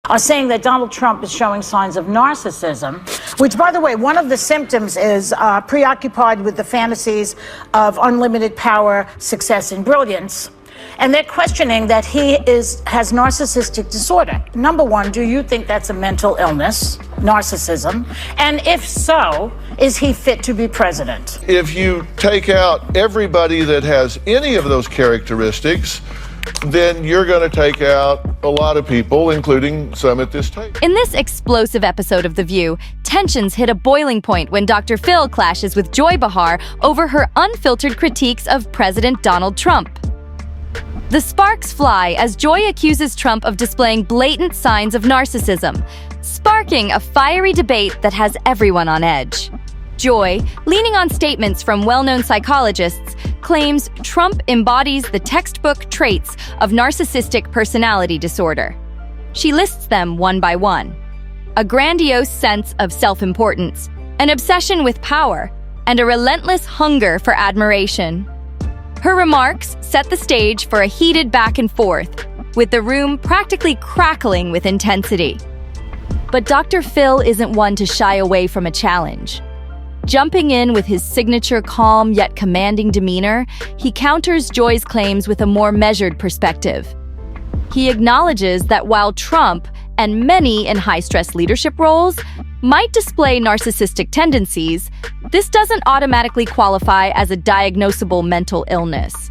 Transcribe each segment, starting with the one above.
are saying that Donald Trump is showing signs of narcissism, which, by the way, one of the symptoms is preoccupied with the fantasies of unlimited power, success, and brilliance. And they're questioning that he has narcissistic disorder. Number one, do you think that's a mental illness, narcissism? And if so, is he fit to be president? If you take out everybody that has any of those characteristics, then you're going to take out a lot of people, including some at this table. In this explosive episode of The View, tensions hit a boiling point when Dr. Phil clashes with Joy Behar over her unfiltered critiques of President Donald Trump. The sparks fly as Joy accuses Trump of displaying blatant signs of narcissism, sparking a fiery debate that has everyone on edge. Joy, leaning on statements from well-known psychologists, claims Trump embodies the textbook traits of narcissistic personality disorder. She lists them one by one: a grandiose sense of self-importance, an obsession with power, and a relentless hunger for admiration. Her remarks set the stage for a heated back and forth, with the room practically crackling with intensity. But Dr. Phil isn't one to shy away from a challenge. Jumping in with his signature calm yet commanding demeanor, he counters Joy's claims with a more measured perspective. He acknowledges that while Trump and many in high-stress leadership roles might display narcissistic tendencies, this doesn't automatically qualify as a diagnosable mental illness.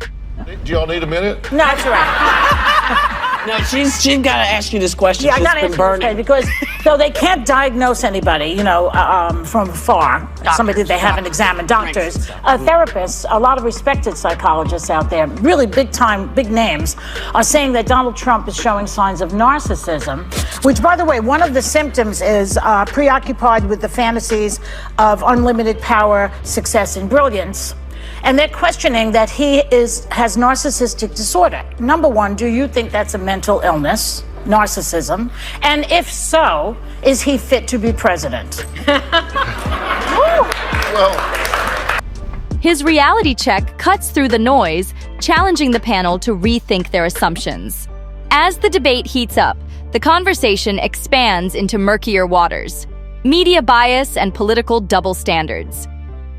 Do y'all need a minute? No, that's all right. No, she's got to ask you this question. Yeah, I She's got to been answer burning. this because though they can't diagnos anybody, from afar, somebody they haven't examined, doctors, therapists, a lot of respected psychologists out there, really big names, are saying that Donald Trump is showing signs of narcissism, which, by the way, one of the symptoms is preoccupied with the fantasies of unlimited power, success, and brilliance. And they're questioning that he has narcissistic disorder. Number one, do you think that's a mental illness, narcissism? And if so, is he fit to be president? Well, His reality check cuts through the noise, challenging the panel to rethink their assumptions. As the debate heats up, the conversation expands into murkier waters: media bias and political double standards.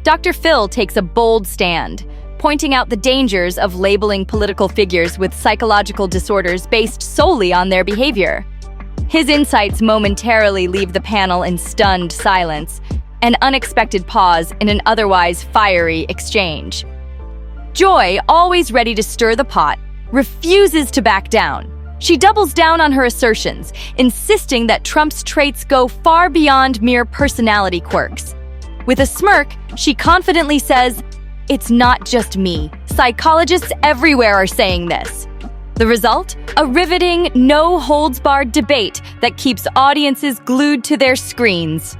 Dr. Phil takes a bold stand, pointing out the dangers of labeling political figures with psychological disorders based solely on their behavior. His insights momentarily leave the panel in stunned silence, an unexpected pause in an otherwise fiery exchange. Joy, always ready to stir the pot, refuses to back down. She doubles down on her assertions, insisting that Trump's traits go far beyond mere personality quirks. With a smirk, she confidently says, "It's not just me. Psychologists everywhere are saying this." The result? A riveting, no-holds-barred debate that keeps audiences glued to their screens.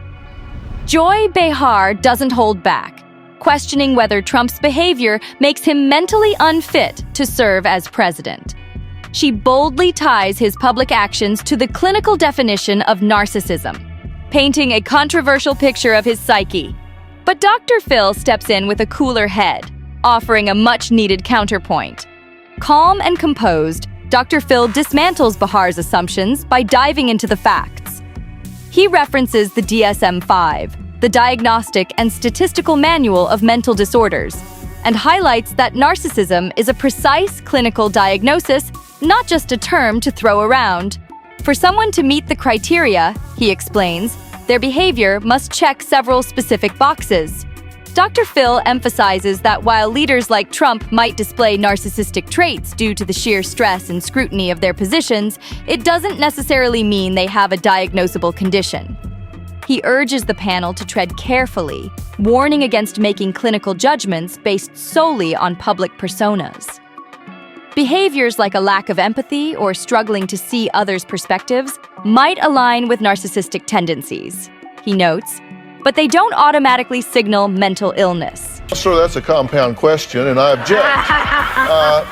Joy Behar doesn't hold back, questioning whether Trump's behavior makes him mentally unfit to serve as president. She boldly ties his public actions to the clinical definition of narcissism, painting a controversial picture of his psyche. But Dr. Phil steps in with a cooler head, offering a much-needed counterpoint. Calm and composed, Dr. Phil dismantles Behar's assumptions by diving into the facts. He references the DSM-5, the Diagnostic and Statistical Manual of Mental Disorders, and highlights that narcissism is a precise clinical diagnosis, not just a term to throw around. For someone to meet the criteria, he explains, their behavior must check several specific boxes. Dr. Phil emphasizes that while leaders like Trump might display narcissistic traits due to the sheer stress and scrutiny of their positions, it doesn't necessarily mean they have a diagnosable condition. He urges the panel to tread carefully, warning against making clinical judgments based solely on public personas. Behaviors like a lack of empathy or struggling to see others' perspectives might align with narcissistic tendencies, he notes, but they don't automatically signal mental illness. sir, that's a compound question, and I object.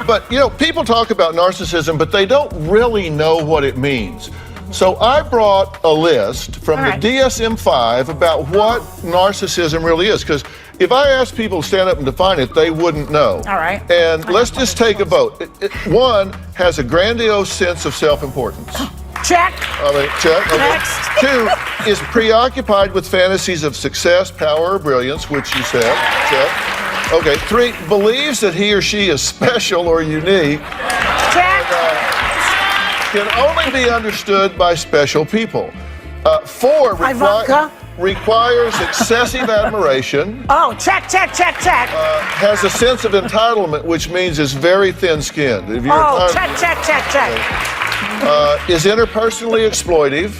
But, people talk about narcissism, but they don't really know what it means. So I brought a list from the DSM-5 about what narcissism really is, because if I asked people to stand up and define it, they wouldn't know. All right. And let's just take a vote. One has a grandiose sense of self-importance. Check. Check. Okay. Next. 2, is preoccupied with fantasies of success, power, or brilliance, which you said. Check. Okay. 3, believes that he or she is special or unique. Check. Can only be understood by special people. 4, Ivanka. requires excessive admiration. Oh, check. Has a sense of entitlement, which means is very thin-skinned. If you're Oh, entitled- check. is interpersonally exploitive.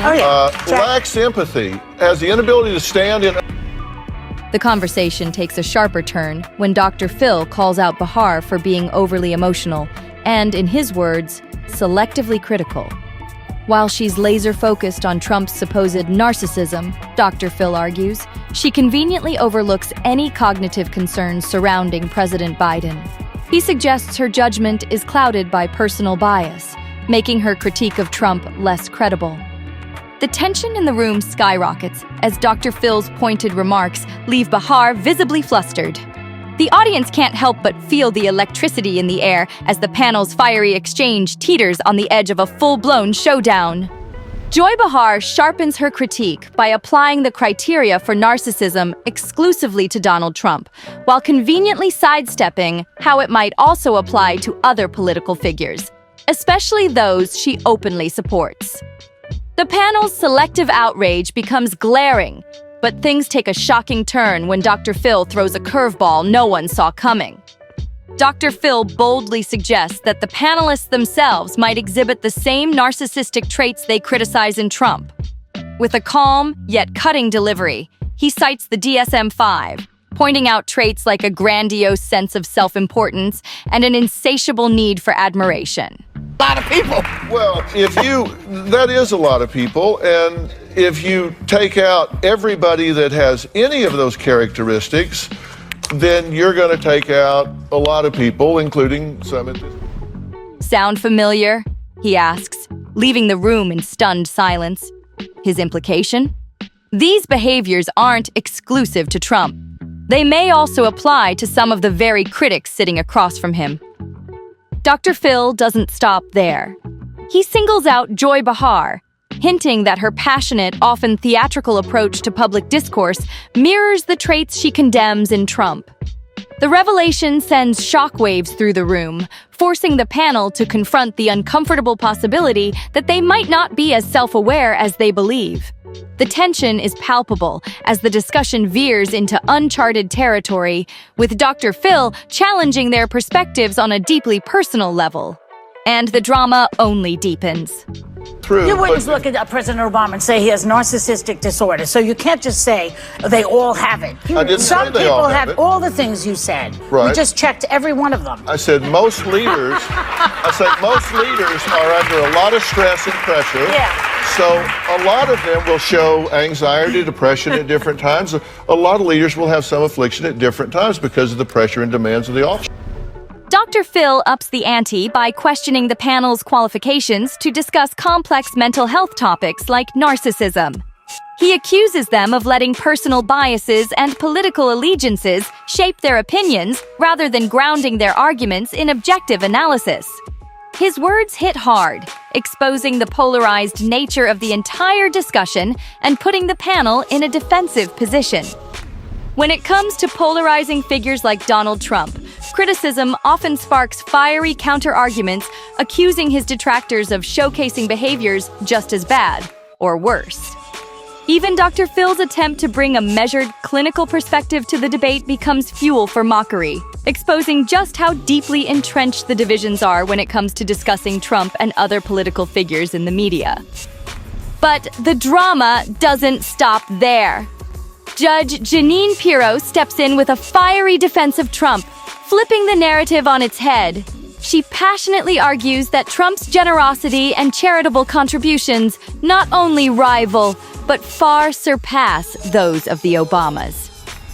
Oh, yeah. Check. Lacks empathy. Has the inability to stand in. The conversation takes a sharper turn when Dr. Phil calls out Behar for being overly emotional and, in his words, selectively critical. While she's laser-focused on Trump's supposed narcissism, Dr. Phil argues, she conveniently overlooks any cognitive concerns surrounding President Biden. He suggests her judgment is clouded by personal bias, making her critique of Trump less credible. The tension in the room skyrockets as Dr. Phil's pointed remarks leave Behar visibly flustered. The audience can't help but feel the electricity in the air as the panel's fiery exchange teeters on the edge of a full-blown showdown. Joy Behar sharpens her critique by applying the criteria for narcissism exclusively to Donald Trump, while conveniently sidestepping how it might also apply to other political figures, especially those she openly supports. The panel's selective outrage becomes glaring, but things take a shocking turn when Dr. Phil throws a curveball no one saw coming. Dr. Phil boldly suggests that the panelists themselves might exhibit the same narcissistic traits they criticize in Trump. With a calm, yet cutting delivery, he cites the DSM-5, pointing out traits like a grandiose sense of self-importance and an insatiable need for admiration. A lot of people. Well, that is a lot of people, and if you take out everybody that has any of those characteristics, then you're going to take out a lot of people, including some. Sound familiar? He asks, leaving the room in stunned silence. His implication? These behaviors aren't exclusive to Trump. They may also apply to some of the very critics sitting across from him. Dr. Phil doesn't stop there. He singles out Joy Behar, hinting that her passionate, often theatrical approach to public discourse mirrors the traits she condemns in Trump. The revelation sends shockwaves through the room, forcing the panel to confront the uncomfortable possibility that they might not be as self-aware as they believe. The tension is palpable as the discussion veers into uncharted territory, with Dr. Phil challenging their perspectives on a deeply personal level. And the drama only deepens. True, You wouldn't look at President Obama and say he has narcissistic disorder, so you can't just say they all have it. I didn't Some say they people all have it. all the things you said. Right. We just checked every one of them. I said most leaders are under a lot of stress and pressure. Yeah. So a lot of them will show anxiety, depression at different times. A lot of leaders will have some affliction at different times because of the pressure and demands of the office. Dr. Phil ups the ante by questioning the panel's qualifications to discuss complex mental health topics like narcissism. He accuses them of letting personal biases and political allegiances shape their opinions rather than grounding their arguments in objective analysis. His words hit hard, exposing the polarized nature of the entire discussion and putting the panel in a defensive position. When it comes to polarizing figures like Donald Trump, criticism often sparks fiery counter-arguments, accusing his detractors of showcasing behaviors just as bad, or worse. Even Dr. Phil's attempt to bring a measured, clinical perspective to the debate becomes fuel for mockery, exposing just how deeply entrenched the divisions are when it comes to discussing Trump and other political figures in the media. But the drama doesn't stop there. Judge Jeanine Pirro steps in with a fiery defense of Trump, flipping the narrative on its head. She passionately argues that Trump's generosity and charitable contributions not only rival, but far surpass those of the Obamas.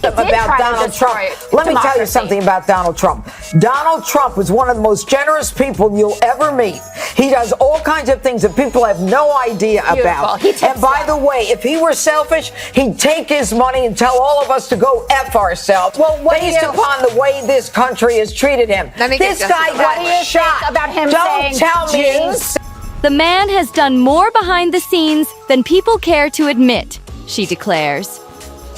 About Donald Trump. Let me tell you something about Donald Trump. Donald Trump is one of the most generous people you'll ever meet. He does all kinds of things that people have no idea about. And by the way, if he were selfish, he'd take his money and tell all of us to go F ourselves. Well, based upon the way this country has treated him. This guy got shot. About him Don't saying tell me. Jews? "The man has done more behind the scenes than people care to admit," she declares.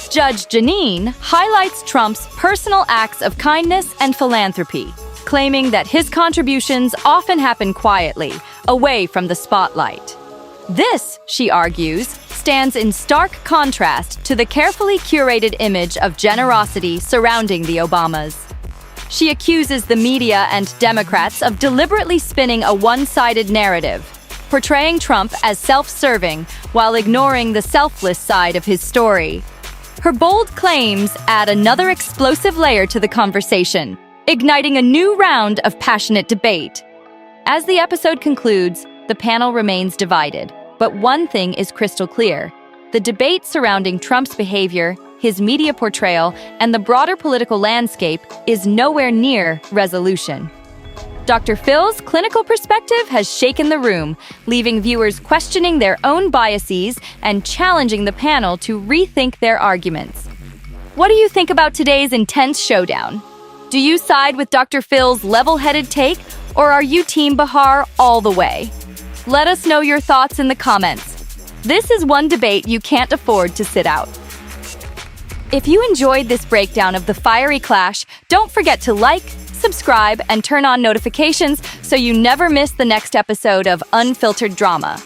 Judge Janine highlights Trump's personal acts of kindness and philanthropy, claiming that his contributions often happen quietly, away from the spotlight. This, she argues, stands in stark contrast to the carefully curated image of generosity surrounding the Obamas. She accuses the media and Democrats of deliberately spinning a one-sided narrative, portraying Trump as self-serving while ignoring the selfless side of his story. Her bold claims add another explosive layer to the conversation, igniting a new round of passionate debate. As the episode concludes, the panel remains divided, but one thing is crystal clear. The debate surrounding Trump's behavior, his media portrayal, and the broader political landscape is nowhere near resolution. Dr. Phil's clinical perspective has shaken the room, leaving viewers questioning their own biases and challenging the panel to rethink their arguments. What do you think about today's intense showdown? Do you side with Dr. Phil's level-headed take, or are you Team Behar all the way? Let us know your thoughts in the comments. This is one debate you can't afford to sit out. If you enjoyed this breakdown of the fiery clash, don't forget to like, subscribe, and turn on notifications so you never miss the next episode of Unfiltered Drama.